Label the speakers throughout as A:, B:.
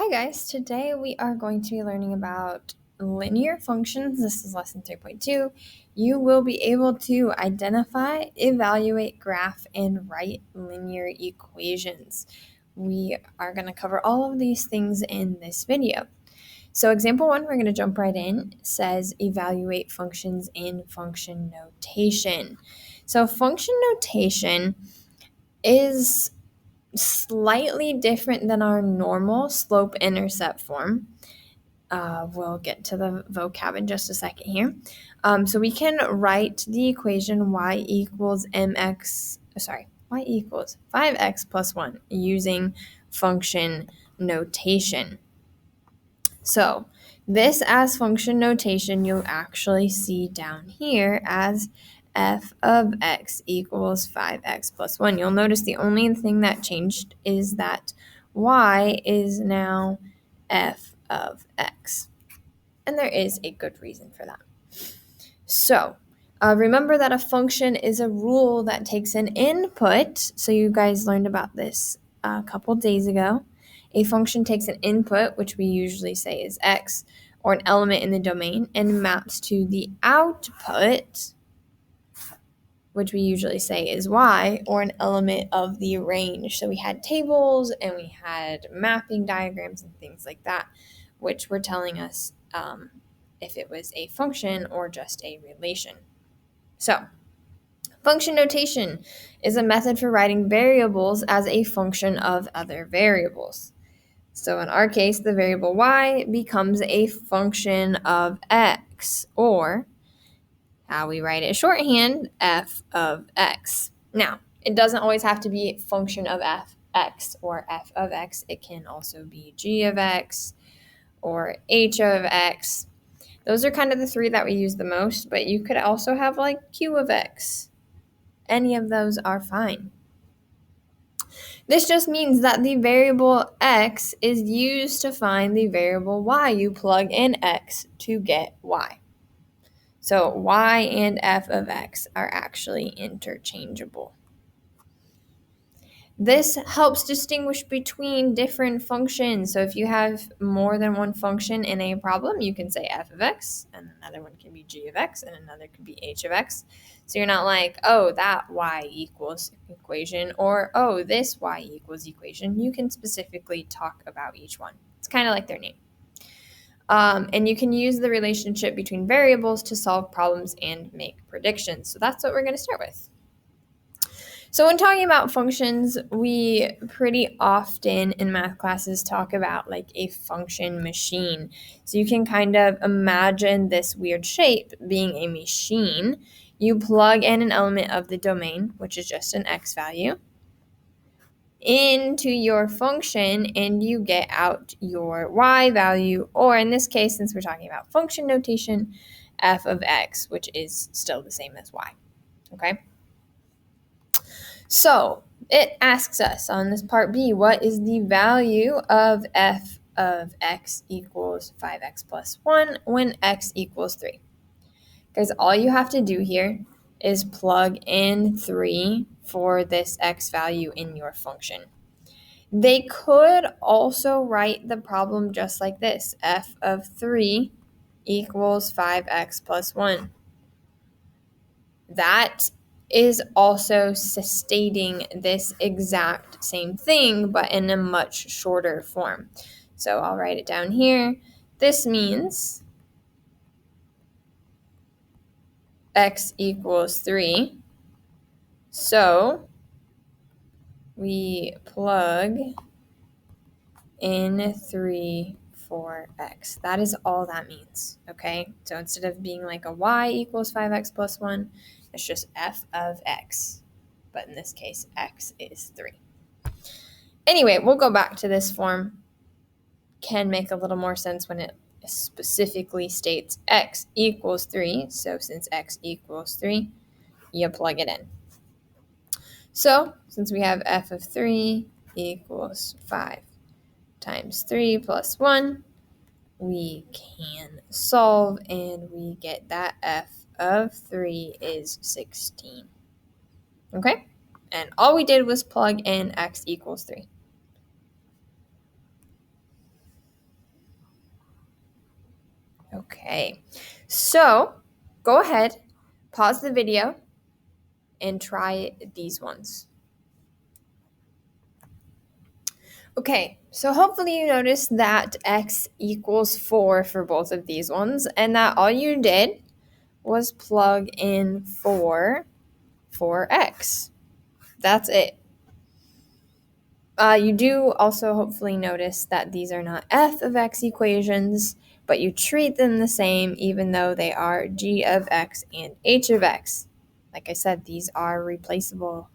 A: Hi guys, today we are going to be learning about linear functions. This is lesson 3.2. You will be able to identify, evaluate, graph, and write linear equations. We are going to cover all of these things in this video. So example 1, we're going to jump right in. It says evaluate functions in function notation. So function notation is slightly different than our normal slope-intercept form. We'll get to the vocab in just a second here. So we can write the equation y equals 5x plus 1 using function notation. So this as function notation you'll actually see down here as f of x equals 5x plus 1. You'll notice the only thing that changed is that y is now f of x. And there is a good reason for that. So remember that a function is a rule that takes an input. So you guys learned about this a couple days ago. A function takes an input, which we usually say is x, or an element in the domain, and maps to the output, which we usually say is y, or an element of the range. So we had tables and we had mapping diagrams and things like that, which were telling us if it was a function or just a relation. So function notation is a method for writing variables as a function of other variables. So in our case, the variable y becomes a function of x, or how we write it shorthand, f of x. Now, it doesn't always have to be a function of x or f of x. It can also be g of x or h of x. Those are kind of the three that we use the most, but you could also have like q of x. Any of those are fine. This just means that the variable x is used to find the variable y. You plug in x to get y. So y and f of x are actually interchangeable. This helps distinguish between different functions. So if you have more than one function in a problem, you can say f of x, and another one can be g of x, and another could be h of x. So you're not like, oh, that y equals equation, or oh, this y equals equation. You can specifically talk about each one. It's kind of like their name. And you can use the relationship between variables to solve problems and make predictions. So that's what we're going to start with. So when talking about functions, we pretty often in math classes talk about like a function machine. So you can kind of imagine this weird shape being a machine. You plug in an element of the domain, which is just an x value, into your function, and you get out your y value, or in this case, since we're talking about function notation, f of x, which is still the same as y. Okay? So it asks us on this part B, what is the value of f of x equals 5x plus 1 when x equals 3? Guys, all you have to do here is plug in 3 for this x value in your function. They could also write the problem just like this. F of 3 equals 5x plus 1. That is also stating this exact same thing, but in a much shorter form. So I'll write it down here. This means x equals 3. So we plug in 3 for x. That is all that means, okay? So instead of being like a y equals 5x plus 1, it's just f of x. But in this case, x is 3. Anyway, we'll go back to this form. Can make a little more sense when it specifically states x equals 3. So since x equals 3, you plug it in. So since we have f of 3 equals 5 times 3 plus 1, we can solve and we get that f of 3 is 16. Okay? And all we did was plug in x equals 3. Okay, so go ahead, pause the video, and try these ones. Okay, so hopefully you noticed that x equals 4 for both of these ones, and that all you did was plug in 4 for x. That's it. You do also hopefully notice that these are not f of x equations, but you treat them the same even though they are g of x and h of x. Like I said, these are replaceable.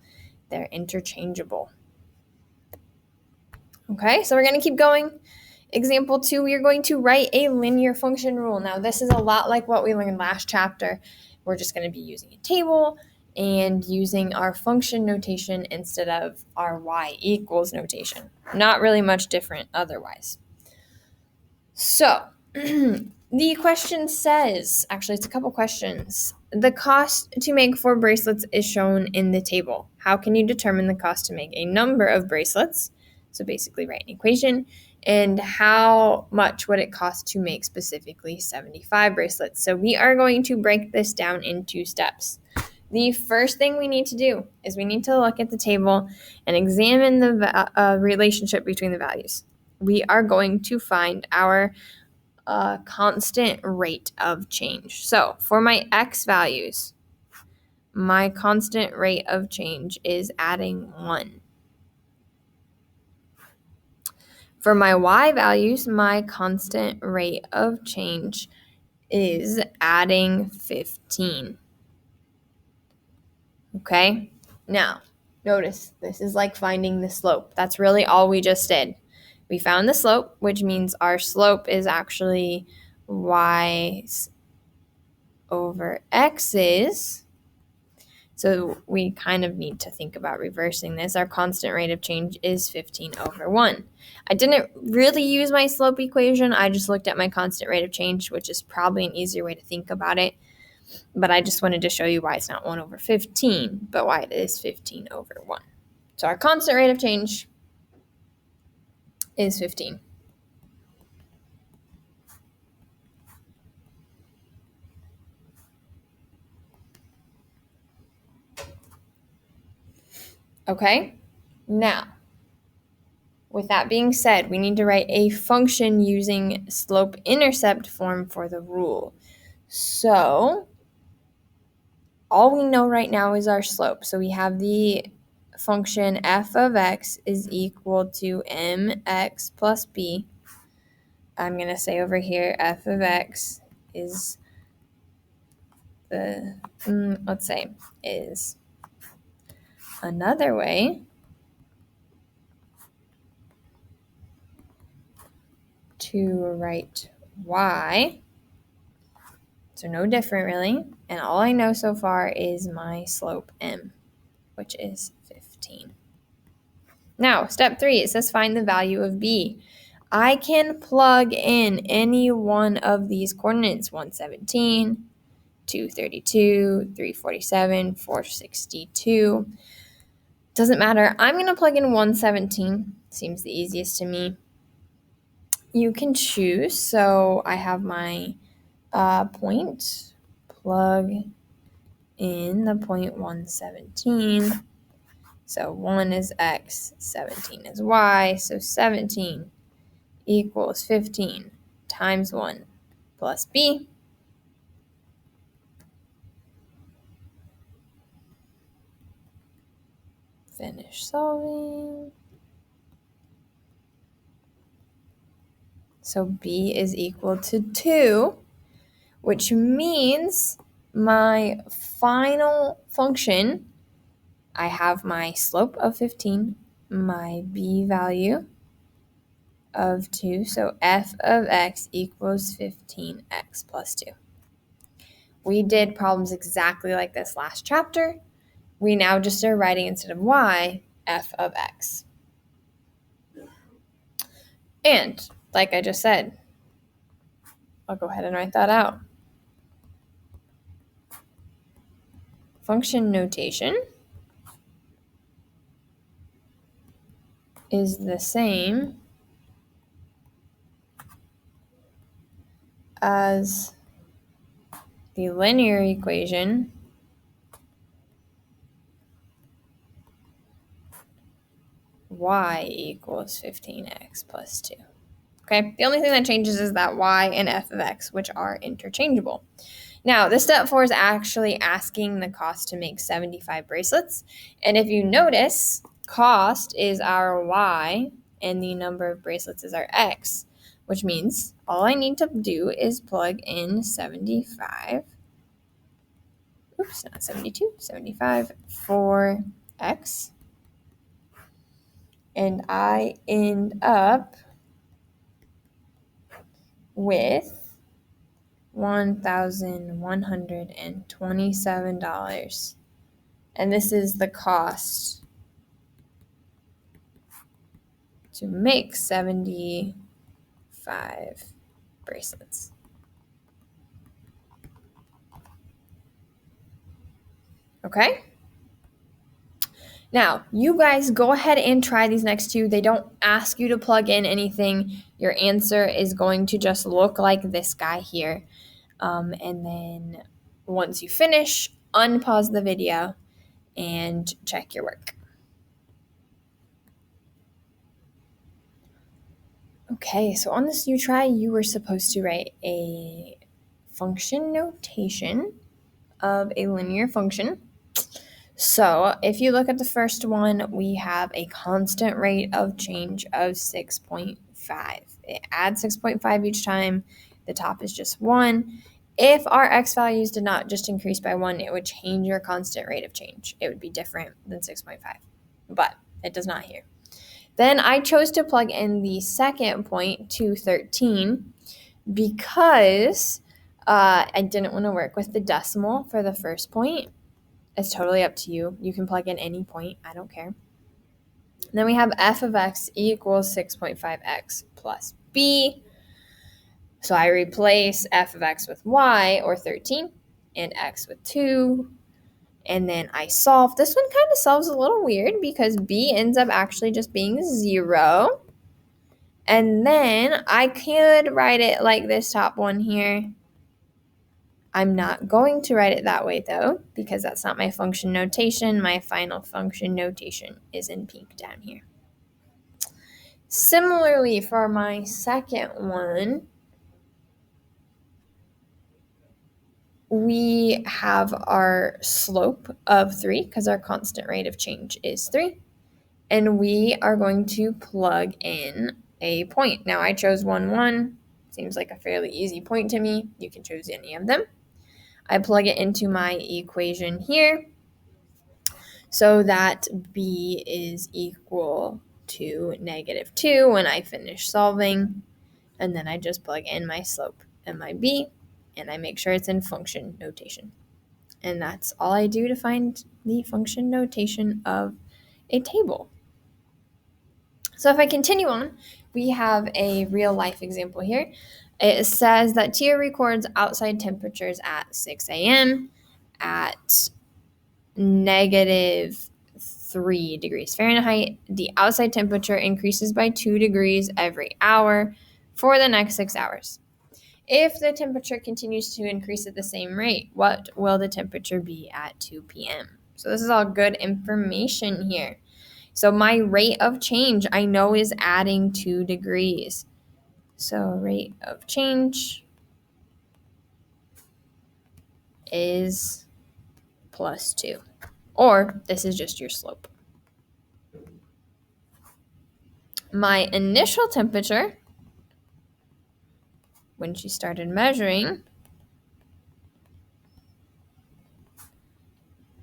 A: They're interchangeable. Okay, so we're going to keep going. Example 2, we are going to write a linear function rule. Now, this is a lot like what we learned last chapter. We're just going to be using a table and using our function notation instead of our y equals notation. Not really much different otherwise. So, the question says, actually, it's a couple questions. The cost to make 4 bracelets is shown in the table. How can you determine the cost to make a number of bracelets? So basically write an equation. And how much would it cost to make specifically 75 bracelets? So we are going to break this down into steps. The first thing we need to do is we need to look at the table and examine the relationship between the values. We are going to find our constant rate of change. So for my x values, my constant rate of change is adding 1. For my y values, my constant rate of change is adding 15. Okay? Now, notice this is like finding the slope. That's really all we just did. We found the slope, which means our slope is actually y over x's. So we kind of need to think about reversing this. Our constant rate of change is 15 over 1. I didn't really use my slope equation. I just looked at my constant rate of change, which is probably an easier way to think about it. But I just wanted to show you why it's not 1 over 15, but why it is 15 over 1. So our constant rate of change is 15. Okay? Now, with that being said, we need to write a function using slope-intercept form for the rule. So all we know right now is our slope. So we have the function f of x is equal to mx plus b. I'm going to say over here f of x is is another way to write y. So no different really. And all I know so far is my slope m, which is 15. Now, step 3, it says find the value of b. I can plug in any one of these coordinates, 117, 232, 347, 462. Doesn't matter. I'm going to plug in 117. Seems the easiest to me. You can choose. So I have my point. Plug in the point 117. So 1 is x, 17 is y. So 17 equals 15 times 1 plus b. Finish solving. So b is equal to 2, which means my final function, I have my slope of 15, my b value of 2, so f of x equals 15x plus 2. We did problems exactly like this last chapter. We now just are writing instead of y, f of x. And like I just said, I'll go ahead and write that out. Function notation is the same as the linear equation y equals 15x plus 2. Okay, the only thing that changes is that y and f of x, which are interchangeable. Now, this step 4 is actually asking the cost to make 75 bracelets. And if you notice, cost is our y and the number of bracelets is our x, which means all I need to do is plug in 75. Oops, not 72, 75 for x. And I end up with $1,127. And this is the cost to make 75 bracelets. Okay? Now, you guys go ahead and try these next two. They don't ask you to plug in anything. Your answer is going to just look like this guy here. And then once you finish, unpause the video and check your work. Okay, so on this new try, you were supposed to write a function notation of a linear function. So if you look at the first one, we have a constant rate of change of 6.5. It adds 6.5 each time. The top is just 1. If our x values did not just increase by 1, it would change your constant rate of change. It would be different than 6.5, but it does not here. Then I chose to plug in the second point, 213, because I didn't want to work with the decimal for the first point. It's totally up to you. You can plug in any point. I don't care. And then we have f of x equals 6.5x plus b. So I replace f of x with y, or 13, and x with 2. And then I solve. This one kind of solves a little weird because b ends up actually just being 0. And then I could write it like this top one here. I'm not going to write it that way, though, because that's not my function notation. My final function notation is in pink down here. Similarly, for my second one, we have our slope of 3, because our constant rate of change is 3. And we are going to plug in a point. Now, I chose 1, 1. Seems like a fairly easy point to me. You can choose any of them. I plug it into my equation here so that b is equal to -2 when I finish solving. And then I just plug in my slope and my b, and I make sure it's in function notation. And that's all I do to find the function notation of a table. So if I continue on, we have a real life example here. It says that Tia records outside temperatures at 6 a.m. at -3 degrees Fahrenheit. The outside temperature increases by 2 degrees every hour for the next 6 hours. If the temperature continues to increase at the same rate, what will the temperature be at 2 p.m.? So this is all good information here. So my rate of change, I know, is adding 2 degrees. So rate of change is plus 2. Or this is just your slope. My initial temperature, when she started measuring,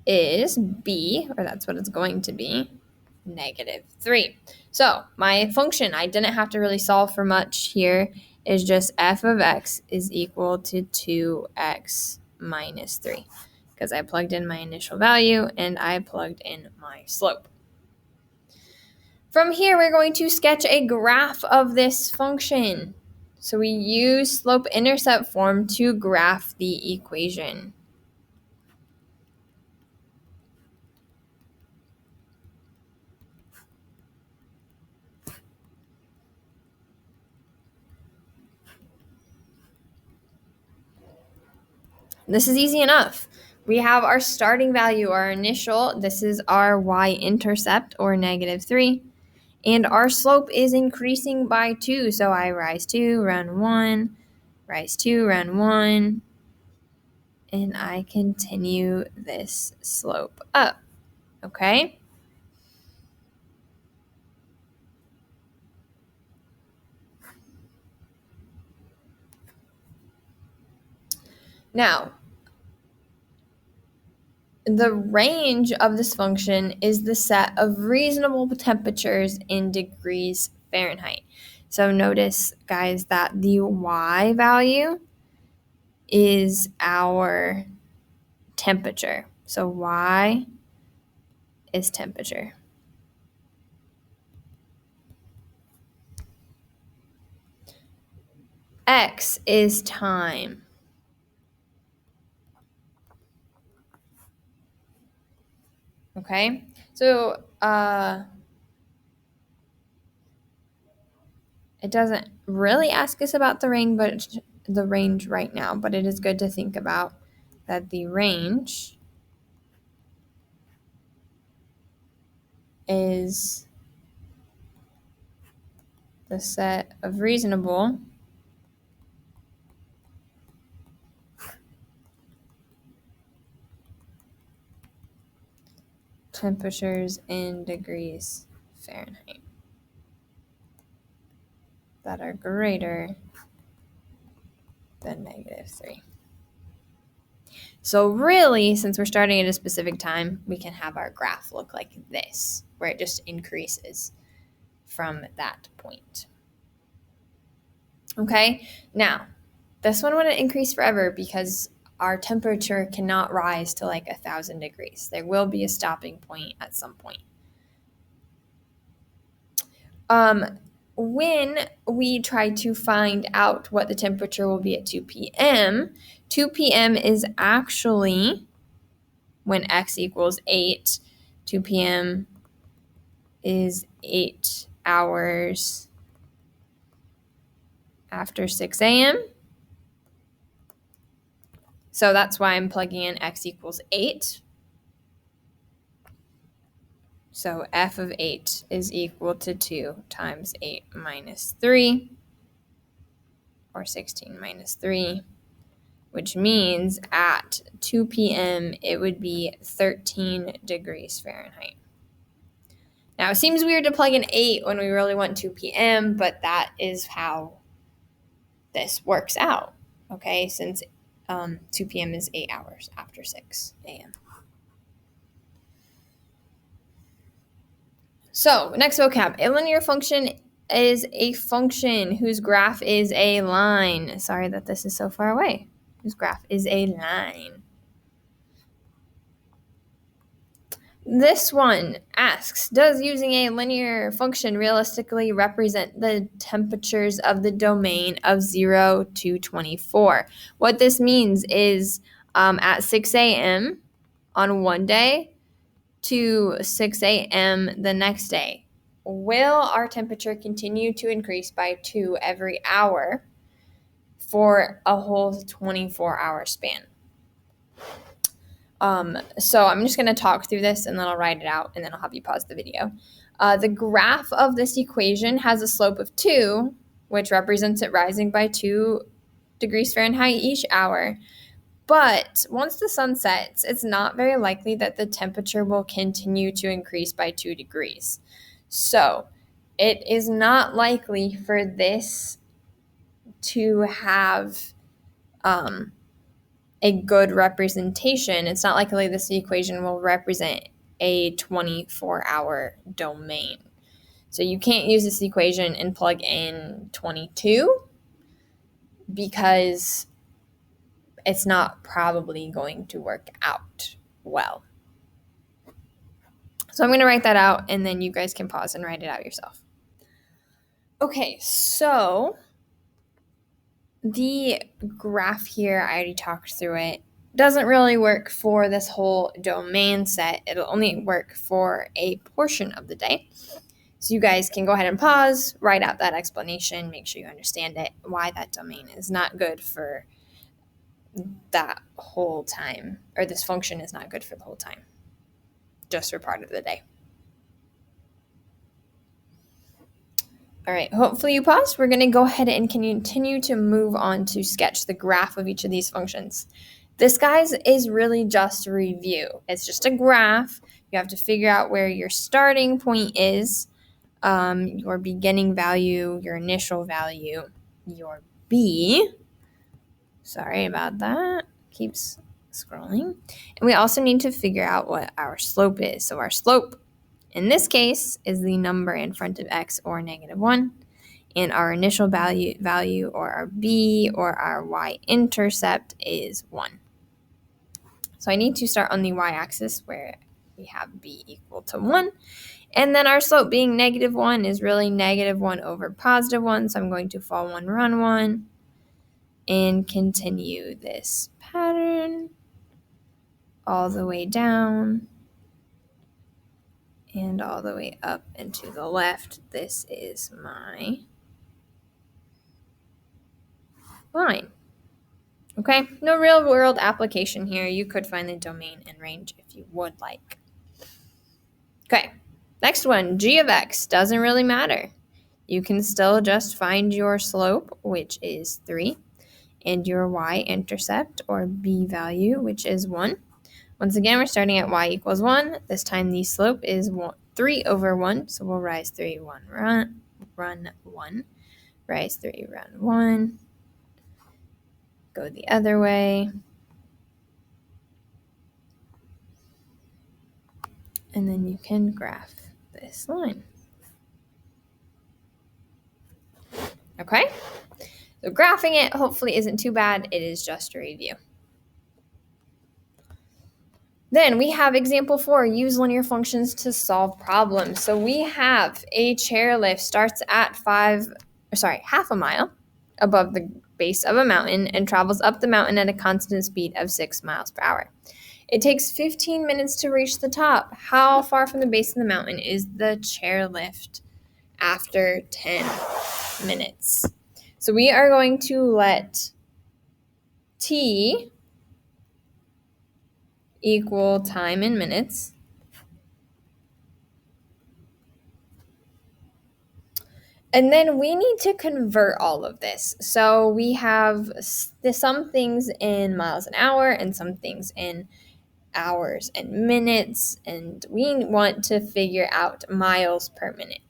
A: is B, or that's what it's going to be, -3. So my function, I didn't have to really solve for much here, is just f of x is equal to 2x minus 3, because I plugged in my initial value and I plugged in my slope. From here, we're going to sketch a graph of this function. So we use slope-intercept form to graph the equation. this is easy enough. We have our starting value, our initial. This is our y-intercept, or -3. And our slope is increasing by 2. So I rise 2, round 1, rise 2, round 1. And I continue this slope up. Okay? Now, the range of this function is the set of reasonable temperatures in degrees Fahrenheit. So notice, guys, that the y value is our temperature. So y is temperature. X is time. Okay, so it doesn't really ask us about the range right now, but it is good to think about that the range is the set of reasonable temperatures in degrees Fahrenheit that are greater than -3. So really, since we're starting at a specific time, we can have our graph look like this, where it just increases from that point. Okay, now this one wouldn't increase forever because our temperature cannot rise to like 1,000 degrees. There will be a stopping point at some point. When we try to find out what the temperature will be at 2 p.m., 2 p.m. is actually when x equals 8. 2 p.m. is 8 hours after 6 a.m. So that's why I'm plugging in x equals 8. So f of 8 is equal to 2 times 8 minus 3, or 16 minus 3, which means at 2 p.m. it would be 13 degrees Fahrenheit. Now, it seems weird to plug in 8 when we really want 2 p.m., but that is how this works out, okay, since 2 p.m. is 8 hours after 6 a.m. So, next vocab. A linear function is a function whose graph is a line. Sorry that this is so far away. Whose graph is a line. This one asks, does using a linear function realistically represent the temperatures of the domain of 0 to 24? What this means is at 6 a.m. on one day to 6 a.m. the next day, will our temperature continue to increase by 2 every hour for a whole 24-hour span? So I'm just going to talk through this and then I'll write it out and then I'll have you pause the video. The graph of this equation has a slope of 2, which represents it rising by 2 degrees Fahrenheit each hour. But once the sun sets, it's not very likely that the temperature will continue to increase by 2 degrees. So it is not likely for this to have a good representation. It's not likely this equation will represent a 24-hour domain. So you can't use this equation and plug in 22 because it's not probably going to work out well. So I'm going to write that out and then you guys can pause and write it out yourself. Okay, so the graph here, I already talked through it, doesn't really work for this whole domain set. It'll only work for a portion of the day. So you guys can go ahead and pause, write out that explanation, make sure you understand it, why that domain is not good for that whole time, or this function is not good for the whole time, just for part of the day. All right, hopefully you paused. We're going to go ahead and continue to move on to sketch the graph of each of these functions. This, guys, is really just a review. It's just a graph. You have to figure out where your starting point is, your beginning value, your initial value, your b. Sorry about that. Keeps scrolling. And we also need to figure out what our slope is. So our slope, in this case, is the number in front of x, or -1. And our initial value, or our b, or our y-intercept, is 1. So I need to start on the y-axis where we have b equal to 1. And then our slope being -1 is really -1 over +1. So I'm going to fall 1, run 1, and continue this pattern all the way down and all the way up and to the left. This is my line. Okay, no real world application here. You could find the domain and range if you would like. Okay, next one, g of x doesn't really matter. You can still just find your slope, which is 3, and your y-intercept, or b value, which is 1. Once again, we're starting at y equals 1. This time the slope is 3 over 1, so we'll rise 3, 1, run 1, rise 3, run 1, go the other way, and then you can graph this line. Okay? So graphing it hopefully isn't too bad. It is just a review. Then we have example 4, use linear functions to solve problems. So we have a chairlift starts at half a mile above the base of a mountain and travels up the mountain at a constant speed of 6 miles per hour. It takes 15 minutes to reach the top. How far from the base of the mountain is the chairlift after 10 minutes? So we are going to let t equal time in minutes. And then we need to convert all of this. So we have some things in miles an hour and some things in hours and minutes. And we want to figure out miles per minute.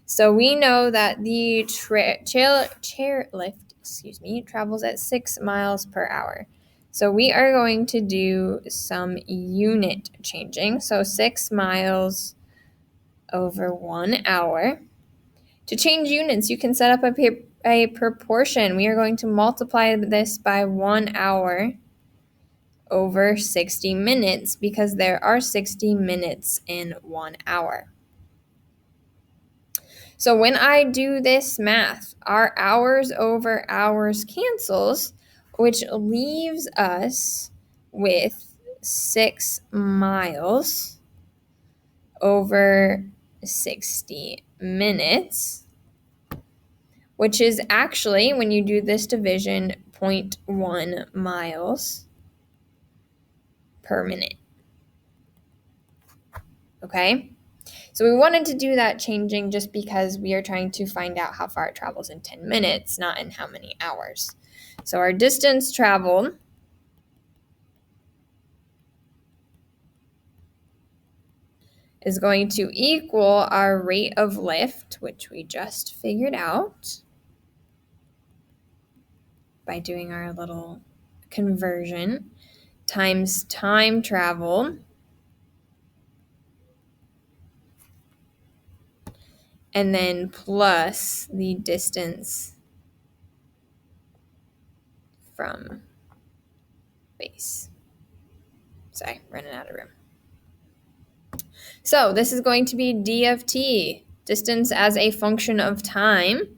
A: So we know that the chairlift, travels at 6 miles per hour. So we are going to do some unit changing. So 6 miles over 1 hour. To change units, you can set up a proportion. We are going to multiply this by 1 hour over 60 minutes because there are 60 minutes in 1 hour. So when I do this math, our hours over hours cancels, which leaves us with 6 miles over 60 minutes, which is actually, when you do this division, 0.1 miles per minute. Okay? So we wanted to do that changing just because we are trying to find out how far it travels in 10 minutes, not in how many hours. So our distance traveled is going to equal our rate of lift, which we just figured out by doing our little conversion, times time traveled, and then plus the distance from base. Sorry, running out of room. So this is going to be d of t, distance as a function of time.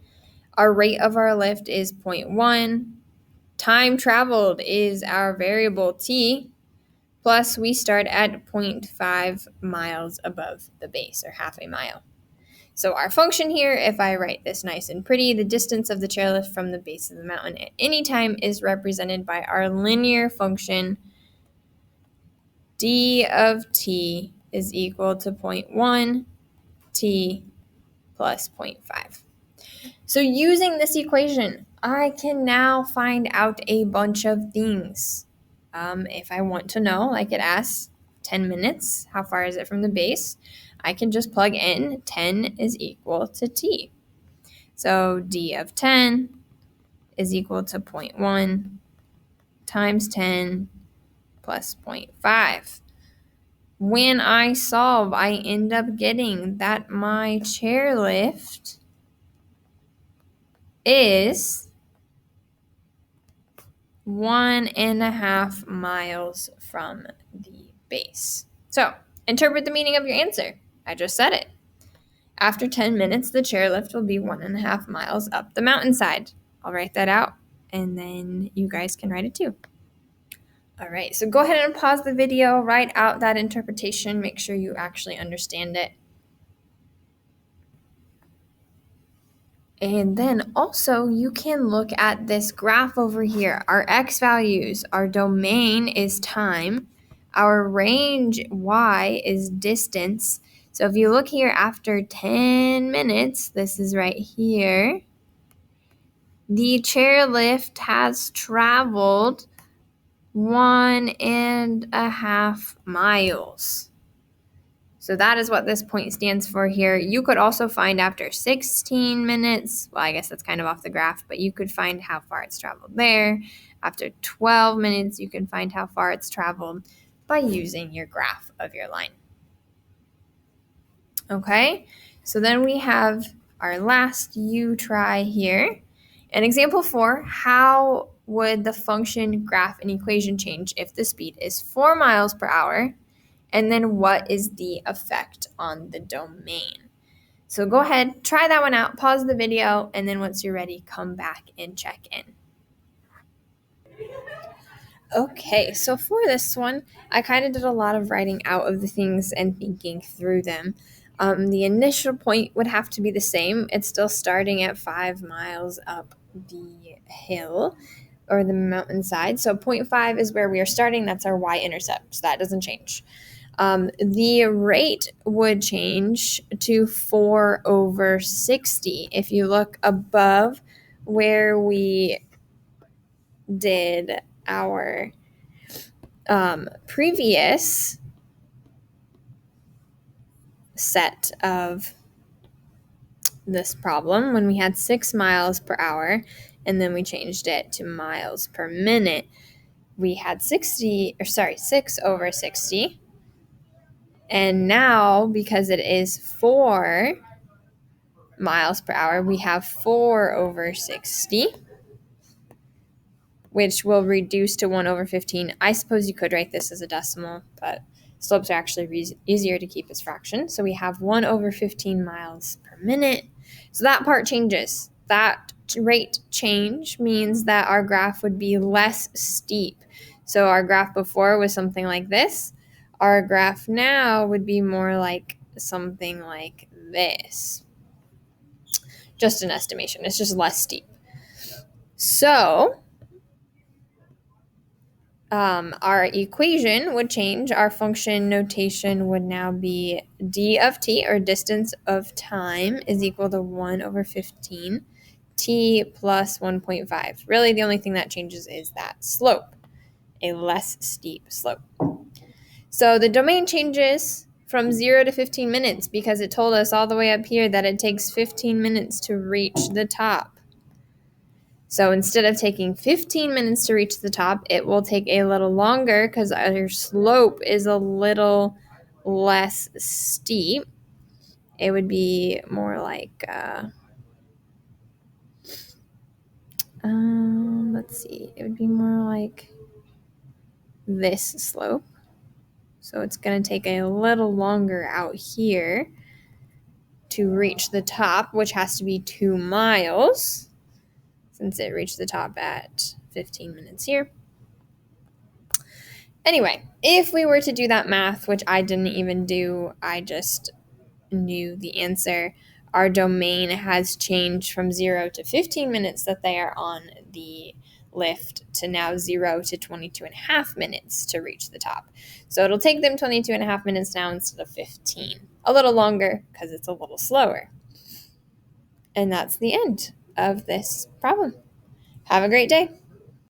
A: Our rate of our lift is 0.1. Time traveled is our variable t, plus we start at 0.5 miles above the base, or half a mile. So our function here, if I write this nice and pretty, the distance of the chairlift from the base of the mountain at any time is represented by our linear function d of t is equal to 0.1 t plus 0.5. So using this equation, I can now find out a bunch of things. If I want to know, like it asks 10 minutes, how far is it from the base? I can just plug in 10 is equal to t. So d of 10 is equal to 0.1 times 10 plus 0.5. When I solve, I end up getting that my chairlift is 1.5 miles from the base. So, interpret the meaning of your answer. I just said it. After 10 minutes, the chairlift will be 1.5 miles up the mountainside. I'll write that out, and then you guys can write it too. All right, so go ahead and pause the video, write out that interpretation, make sure you actually understand it. And then also you can look at this graph over here. Our x values, our domain is time, our range y is distance. So if you look here after 10 minutes, this is right here, the chairlift has traveled 1.5 miles. So that is what this point stands for here. You could also find after 16 minutes, well, I guess that's kind of off the graph, but you could find how far it's traveled there. After 12 minutes, you can find how far it's traveled by using your graph of your line. Okay, so then we have our last try here. In example 4, how would the function, graph, and equation change if the speed is 4 miles per hour? And then what is the effect on the domain? So go ahead, try that one out, pause the video, and then once you're ready, come back and check in. Okay, so for this one, I kind of did a lot of writing out of the things and thinking through them. The initial point would have to be the same. It's still starting at 5 miles up the hill or the mountainside. So 0.5 is where we are starting. That's our y-intercept. So that doesn't change. The rate would change to 4/60. If you look above where we did our previous set of this problem, when we had 6 miles per hour and then we changed it to miles per minute, we had 6/60. And now, because it is 4 miles per hour, we have 4/60, which will reduce to 1/15. I suppose you could write this as a decimal, but slopes are actually easier to keep as fractions. So we have 1/15 miles per minute. So that part changes. That rate change means that our graph would be less steep. So our graph before was something like this. Our graph now would be more like something like this. Just an estimation. It's just less steep. So our equation would change. Our function notation would now be d of t, or distance of time, is equal to 1/15 t plus 1.5. Really, the only thing that changes is that slope, a less steep slope. So the domain changes from 0 to 15 minutes because it told us all the way up here that it takes 15 minutes to reach the top. So instead of taking 15 minutes to reach the top, it will take a little longer because our slope is a little less steep. It would be more like, let's see, it would be more like this slope. So it's going to take a little longer out here to reach the top, which has to be 2 miles, since it reached the top at 15 minutes here. Anyway, if we were to do that math, which I didn't even do, I just knew the answer, our domain has changed from 0 to 15 minutes that they are on the lift to now 0 to 22 and a half minutes to reach the top. So it'll take them 22 and a half minutes now instead of 15. A little longer because it's a little slower. And that's the end of this problem. Have a great day.